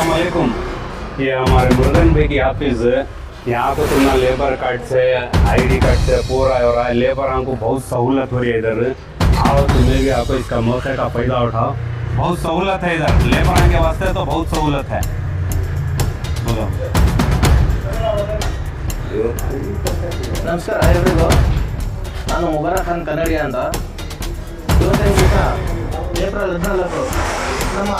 अस्सलामुअलैकुम। ये हमारे मुर्गन भाई की ऑफिस है। यहाँ तो तुम्हारा लेबर कार्ड से आईडी कार्ड से पूरा हो रहा है। लेबर को बहुत सहूलत हो रही है इधर। आओ तुम्हें भी आपको इसका मौके का फायदा उठाओ। बहुत सहूलत है इधर लेबर के वास्ते, तो बहुत सहूलत है। बोलो। ನಮಸ್ಕಾರ ಎಲ್ರಿಗೂ. ನಾನು ಮುಬಾರಕ್ ಖಾನ್ ಕನ್ನಡಿ ಅಂತ. ಇವತ್ತಿನ ದಿವಸ ಏಪ್ರಿಲ್ 14 ನಮ್ಮ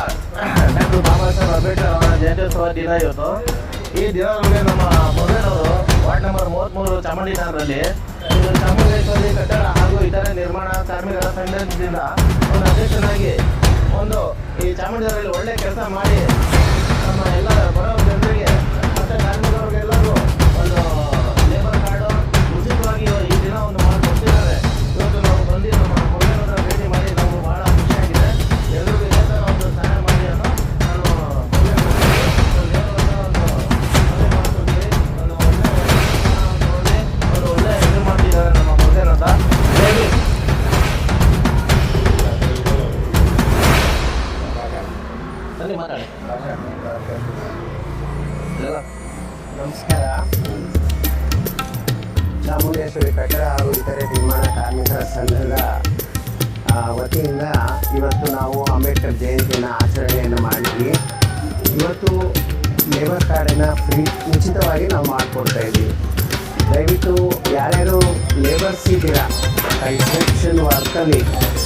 ಡಾಕ್ಟರ್ ಬಾಬಾ ಸಾಹೇಬ್ ಅಂಬೇಡ್ಕರ್ ಅವರ ಜಯಂತ್ಯೋತ್ಸವ ದಿನ ಇವತ್ತು. ಈ ದಿನದೊಳಗೆ ನಮ್ಮ ಮೊದಲವರು ವಾರ್ಡ್ ನಂಬರ್ 33 ಚಾಮುಂಡಿನಗರದಲ್ಲಿ ಚಾಮುಂಡೇಶ್ವರಿ ಕಟ್ಟಡ ಹಾಗೂ ಇತರೆ ನಿರ್ಮಾಣ ಕಾರ್ಮಿಕರ ಸಂಘದಿಂದ ಒಂದು ಅಧ್ಯಕ್ಷನಾಗಿ ಈ ಚಾಮುಂಡಿನಗರಲ್ಲಿ ಒಳ್ಳೆ ಕೆಲಸ ಮಾಡಿ ನಮ್ಮ ಎಲ್ಲ ಬಡ ಜನರಿಗೆ ಮತ್ತು ಕಾರ್ಮಿಕರಿಗೆಲ್ಲರಿಗೂ ಒಂದು ಲೇಬರ್ ಕಾರ್ಡು ಉಚಿತವಾಗಿ ಈ ದಿನ ಒಂದು ಮಾಡಿಕೊಡ್ತಿದ್ದಾರೆ. ಇವತ್ತು ನಾವು ಬಂದು ನಮ್ಮ ಮೊದಲವರ ಭೇಟಿ ಮಾಡಿ ನಾವು ಭಾಳ ಖುಷಿಯಾಗಿದೆ. ಎಲ್ಲರಿಗೂ ಇದೇ ಥರ ಒಂದು ಸಹಾಯ ಮಾಡಿ ಅನ್ನೋ ನಾನು ಒಳ್ಳೆ ಇದು ಮಾಡ್ತಿದ್ದಾರೆ ನಮ್ಮ ಮೊದಲ ಅಂತ ಹೇಳಿ. ಸರಿ ಮಾತಾಡಿ. ನಮಸ್ಕಾರ. ಚಾಮುಂಡೇಶ್ವರಿ ಕಟ್ಟಡ ಹಾಗೂ ಇತರೆ ನಿರ್ಮಾಣ ಕಾರ್ಮಿಕರ ಸಂಘದ ವತಿಯಿಂದ ಇವತ್ತು ನಾವು ಅಂಬೇಡ್ಕರ್ ಜಯಂತಿಯನ್ನು ಆಚರಣೆಯನ್ನು ಮಾಡಿದ್ವಿ. ಇವತ್ತು ಲೇಬರ್ ಕಾರ್ಡನ್ನು ಉಚಿತವಾಗಿ ನಾವು ಮಾಡಿಕೊಡ್ತಾಯಿದ್ವಿ. ದಯವಿಟ್ಟು ಯಾರ್ಯಾರು ಲೇಬರ್ಸ್ ಇದ್ದೀರಾ, ಕನ್ಸ್ಟ್ರಕ್ಷನ್ ವರ್ಕಲ್ಲಿ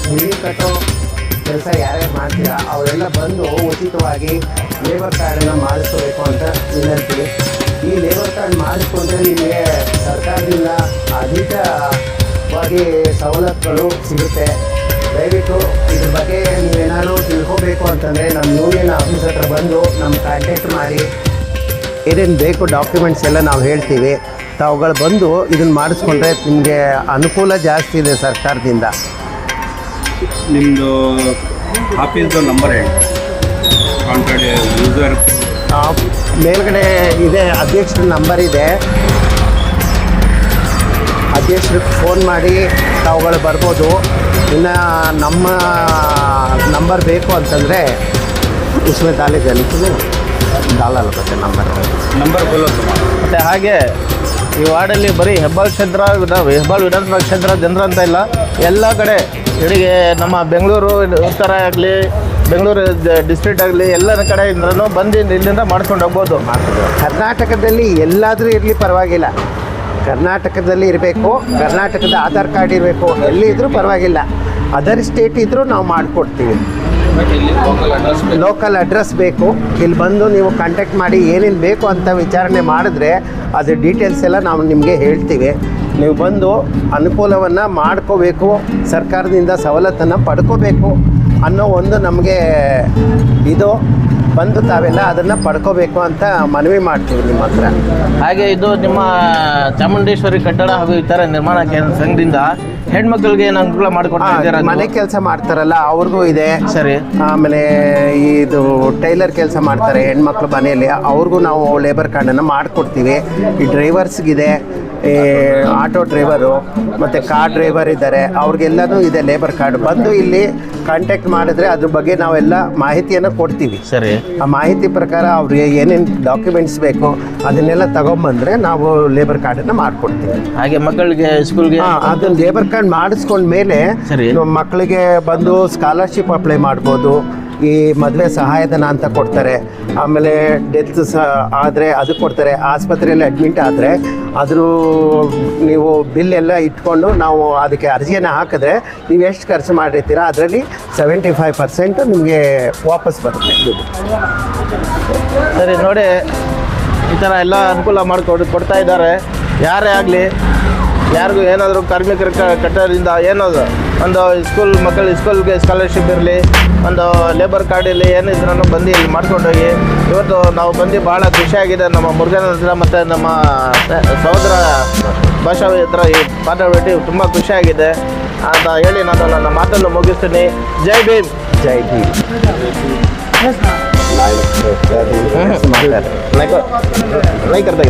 ಬಿಳಿ ಕಟ್ಟೋ ಕೆಲಸ ಯಾರ್ಯಾರು ಮಾಡ್ತೀರಾ ಅವರೆಲ್ಲ ಬಂದು ಉಚಿತವಾಗಿ ಲೇಬರ್ ಕಾರ್ಡನ್ನು ಮಾಡಿಸ್ಕೋಬೇಕು ಅಂತ ವಿನಂತಿ. ಈ ಲೇಬರ್ ಕಾರ್ಡ್ ಮಾಡಿಸ್ಕೊಂಡ್ರೆ ನಿಮಗೆ ಸರ್ಕಾರದಿಂದ ಅಧಿಕವಾಗಿ ಸವಲತ್ತುಗಳು ಸಿಗುತ್ತೆ. ದಯವಿಟ್ಟು ಇದ್ರ ಬಗ್ಗೆ ನೀವೇನಾದ್ರು ತಿಳ್ಕೋಬೇಕು ಅಂತಂದರೆ ನಮ್ಮ ಯೂನಿಯನ್ ಆಫೀಸ್ ಹತ್ರ ಬಂದು ನಮ್ಮ ಕಾಂಟ್ಯಾಕ್ಟ್ ಮಾಡಿ ಏನೇನು ಬೇಕು ಡಾಕ್ಯುಮೆಂಟ್ಸ್ ಎಲ್ಲ ನಾವು ಹೇಳ್ತೀವಿ. ತಾವುಗಳು ಬಂದು ಇದನ್ನು ಮಾಡಿಸ್ಕೊಂಡ್ರೆ ನಿಮಗೆ ಅನುಕೂಲ ಜಾಸ್ತಿ ಇದೆ ಸರ್ಕಾರದಿಂದ. ನಿಮ್ಮದು ಆಫೀಸ್ದು ನಂಬರ್ ಹೇಳಿ, ಕಾಂಟ್ಯಾಕ್ಟ್ ಯೂಸರ್ ಮೇಲ್ಗಡೆ ಇದೆ, ಅಧ್ಯಕ್ಷರ ನಂಬರ್ ಇದೆ. ಅಧ್ಯಕ್ಷರಿಗೆ ಫೋನ್ ಮಾಡಿ ತಾವುಗಳು ಬರ್ಬೋದು. ಇನ್ನು ನಮ್ಮ ನಂಬರ್ ಬೇಕು ಅಂತಂದರೆ ಉಸ್ಮೆ ದಾಲಿ ಜನಿಸಿದೆ ದಾಲಲ್ ಬರುತ್ತೆ ನಂಬರ್ ಬೋಲೋ. ಮತ್ತು ಹಾಗೆ ಈ ವಾರ್ಡಲ್ಲಿ ಬರೀ ಹೆಬ್ಬಾಳ್ ಕ್ಷೇತ್ರ ಹೆಬ್ಬಾಳ್ ವಿಧಾನಸಭಾ ಕ್ಷೇತ್ರ ಜನರು ಅಂತ ಇಲ್ಲ, ಎಲ್ಲ ಕಡೆ ಇಡೀ ನಮ್ಮ ಬೆಂಗಳೂರು ಉತ್ತರ ಆಗಲಿ ಬೆಂಗಳೂರು ಡಿಸ್ಟ್ರಿಕ್ಟ್ ಆಗಲಿ ಎಲ್ಲ ಕಡೆಯಿಂದನೂ ಬಂದು ಇಲ್ಲಿಂದ ಮಾಡ್ಕೊಂಡು ಹೋಗ್ಬೋದು. ಕರ್ನಾಟಕದಲ್ಲಿ ಎಲ್ಲಾದರೂ ಇರಲಿ ಪರವಾಗಿಲ್ಲ, ಕರ್ನಾಟಕದಲ್ಲಿ ಇರಬೇಕು, ಕರ್ನಾಟಕದ ಆಧಾರ್ ಕಾರ್ಡ್ ಇರಬೇಕು, ಎಲ್ಲಿ ಇದ್ದರೂ ಪರವಾಗಿಲ್ಲ. ಅದರ್ ಸ್ಟೇಟ್ ಇದ್ದರೂ ನಾವು ಮಾಡಿಕೊಡ್ತೀವಿ. ಲೋಕಲ್ ಅಡ್ರೆಸ್ ಬೇಕು. ಇಲ್ಲಿ ಬಂದು ನೀವು ಕಾಂಟ್ಯಾಕ್ಟ್ ಮಾಡಿ ಏನೇನು ಬೇಕು ಅಂತ ವಿಚಾರಣೆ ಮಾಡಿದ್ರೆ ಅದ್ರ ಡೀಟೇಲ್ಸ್ ಎಲ್ಲ ನಾವು ನಿಮಗೆ ಹೇಳ್ತೀವಿ. ನೀವು ಬಂದು ಅನುಕೂಲವನ್ನು ಮಾಡ್ಕೋಬೇಕು, ಸರ್ಕಾರದಿಂದ ಸವಲತ್ತನ್ನು ಪಡ್ಕೋಬೇಕು ಅನ್ನೋ ಒಂದು ನಮಗೆ ಇದು ಬಂದು ತಾವೆಲ್ಲ ಅದನ್ನು ಪಡ್ಕೋಬೇಕು ಅಂತ ಮನವಿ ಮಾಡ್ತೀವಿ ನಿಮ್ಮ ಹತ್ರ. ಹಾಗೆ ಇದು ನಿಮ್ಮ ಚಾಮುಂಡೇಶ್ವರಿ ಕಟ್ಟಡ ಹಾಗೂ ಇತರ ನಿರ್ಮಾಣ ಸಂಘದಿಂದ ಹೆಣ್ಮಕ್ಳಿಗೆ ಏನು ಅನುಕೂಲ ಮಾಡಿಕೊಡ್ತಾ ಇದ್ದೀರಾ? ಮನೆ ಕೆಲಸ ಮಾಡ್ತಾರಲ್ಲ ಅವ್ರಿಗೂ ಇದೆ. ಸರಿ. ಆಮೇಲೆ ಇದು ಟೈಲರ್ ಕೆಲಸ ಮಾಡ್ತಾರೆ ಹೆಣ್ಮಕ್ಳು ಮನೆಯಲ್ಲಿ, ಅವ್ರಿಗೂ ನಾವು ಲೇಬರ್ ಕಾರ್ಡನ್ನು ಮಾಡಿಕೊಡ್ತೀವಿ. ಈ ಡ್ರೈವರ್ಸ್ಗಿದೆ, ಈ ಆಟೋ ಡ್ರೈವರು ಮತ್ತು ಕಾರ್ ಡ್ರೈವರ್ ಇದ್ದಾರೆ, ಅವ್ರಿಗೆಲ್ಲನೂ ಇದೆ ಲೇಬರ್ ಕಾರ್ಡ್. ಬಂದು ಇಲ್ಲಿ ಕಾಂಟ್ಯಾಕ್ಟ್ ಮಾಡಿದ್ರೆ ಅದ್ರ ಬಗ್ಗೆ ನಾವೆಲ್ಲ ಮಾಹಿತಿಯನ್ನು ಕೊಡ್ತೀವಿ. ಸರಿ. ಆ ಮಾಹಿತಿ ಪ್ರಕಾರ ಅವ್ರಿಗೆ ಏನೇನು ಡಾಕ್ಯುಮೆಂಟ್ಸ್ ಬೇಕು ಅದನ್ನೆಲ್ಲ ತಗೊಂಬಂದರೆ ನಾವು ಲೇಬರ್ ಕಾರ್ಡನ್ನು ಮಾಡಿಕೊಡ್ತೀವಿ. ಹಾಗೆ ಮಕ್ಕಳಿಗೆ ಸ್ಕೂಲ್ಗೆ ಅದನ್ನು ಲೇಬರ್ ಕಾರ್ಡ್ ಮಾಡಿಸ್ಕೊಂಡ್ಮೇಲೆ ಮಕ್ಕಳಿಗೆ ಬಂದು ಸ್ಕಾಲರ್ಶಿಪ್ ಅಪ್ಲೈ ಮಾಡ್ಬೋದು. ಈ ಮದುವೆ ಸಹಾಯಧನ ಅಂತ ಕೊಡ್ತಾರೆ. ಆಮೇಲೆ ಡೆತ್ ಆದರೆ ಅದು ಕೊಡ್ತಾರೆ. ಆಸ್ಪತ್ರೆಯಲ್ಲಿ ಅಡ್ಮಿಟ್ ಆದರೆ ಅದ್ರ ನೀವು ಬಿಲ್ ಎಲ್ಲ ಇಟ್ಕೊಂಡು ನಾವು ಅದಕ್ಕೆ ಅರ್ಜಿಯನ್ನು ಹಾಕಿದ್ರೆ ನೀವು ಎಷ್ಟು ಖರ್ಚು ಮಾಡಿರ್ತೀರ ಅದರಲ್ಲಿ 75% ನಿಮಗೆ ವಾಪಸ್ ಬರುತ್ತೆ ದುಡ್ಡು. ಸರಿ, ನೋಡಿ ಈ ಥರ ಎಲ್ಲ ಅನುಕೂಲ ಕೊಡ್ತಾ ಇದ್ದಾರೆ. ಯಾರೇ ಆಗಲಿ, ಯಾರಿಗೂ ಏನಾದರೂ ಕಾರ್ಮಿಕರ ಕಟ್ಟಡದಿಂದ ಏನಾದರೂ ಒಂದು ಸ್ಕೂಲ್ಗೆ ಸ್ಕಾಲರ್ಶಿಪ್ ಇರಲಿ, ಒಂದು ಲೇಬರ್ ಕಾರ್ಡ್ ಇರಲಿ, ಏನಿದ್ರೂ ಬಂದು ಇಲ್ಲಿ ಮಾಡ್ಕೊಂಡೋಗಿ. ಇವತ್ತು ನಾವು ಬಂದು ಭಾಳ ಖುಷಿಯಾಗಿದೆ. ನಮ್ಮ ಮುರುಗನ ಹತ್ರ ಮತ್ತು ನಮ್ಮ ಸಹೋದರ ಭಾಷಾ ಹತ್ರ ಈ ಪಾಠ ತುಂಬ ಖುಷಿಯಾಗಿದೆ ಅಂತ ಹೇಳಿ ನಾನು ನನ್ನ ಮಾತನ್ನು ಮುಗಿಸ್ತೀನಿ. ಜೈ ಭೀಮ್. ಜೈ ಭೀಮ್. नहीं करता